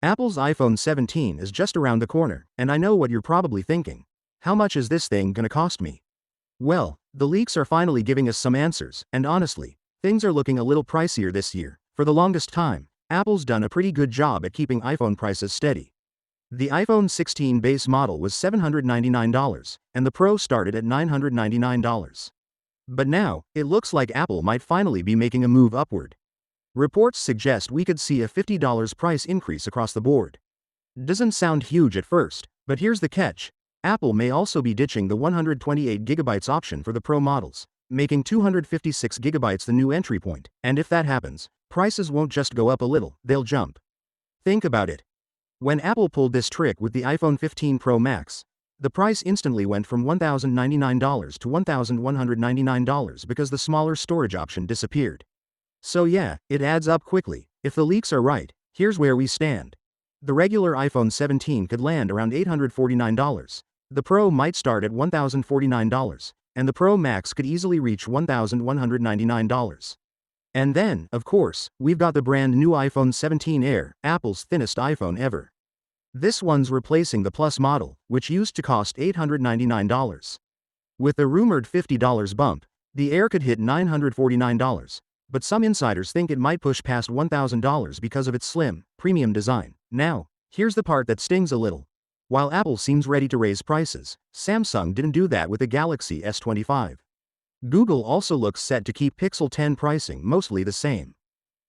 Apple's iPhone 17 is just around the corner, and I know what you're probably thinking. How much is this thing gonna cost me? Well, the leaks are finally giving us some answers, and honestly, things are looking a little pricier this year. For the longest time, Apple's done a pretty good job at keeping iPhone prices steady. The iPhone 16 base model was $799, and the Pro started at $999. But now, it looks like Apple might finally be making a move upward. Reports suggest we could see a $50 price increase across the board. Doesn't sound huge at first, but here's the catch. Apple may also be ditching the 128GB option for the Pro models, making 256GB the new entry point, and if that happens, prices won't just go up a little, they'll jump. Think about it. When Apple pulled this trick with the iPhone 15 Pro Max, the price instantly went from $1,099 to $1,199 because the smaller storage option disappeared. So yeah, it adds up quickly. If the leaks are right, here's where we stand. The regular iPhone 17 could land around $849. The Pro might start at $1,049, and the Pro Max could easily reach $1,199. And then, of course, we've got the brand new iPhone 17 Air, Apple's thinnest iPhone ever. This one's replacing the Plus model, which used to cost $899. With the rumored $50 bump, the Air could hit $949. But some insiders think it might push past $1,000 because of its slim, premium design. Now, here's the part that stings a little. While Apple seems ready to raise prices, Samsung didn't do that with the Galaxy S23. Google also looks set to keep Pixel 10 pricing mostly the same.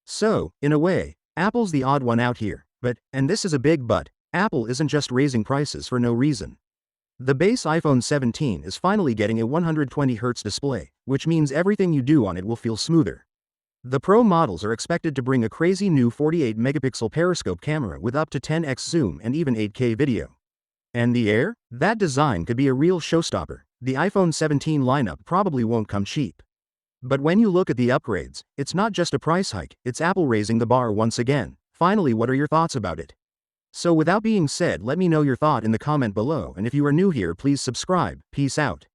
So, in a way, Apple's the odd one out here, but, and this is a big but, Apple isn't just raising prices for no reason. The base iPhone 17 is finally getting a 120Hz display, which means everything you do on it will feel smoother. The Pro models are expected to bring a crazy new 48-megapixel periscope camera with up to 10x zoom and even 8K video. And the Air? That design could be a real showstopper. The iPhone 17 lineup probably won't come cheap. But when you look at the upgrades, it's not just a price hike, it's Apple raising the bar once again. Finally, what are your thoughts about it? So without being said, let me know your thought in the comment below, and if you are new here, please subscribe. Peace out.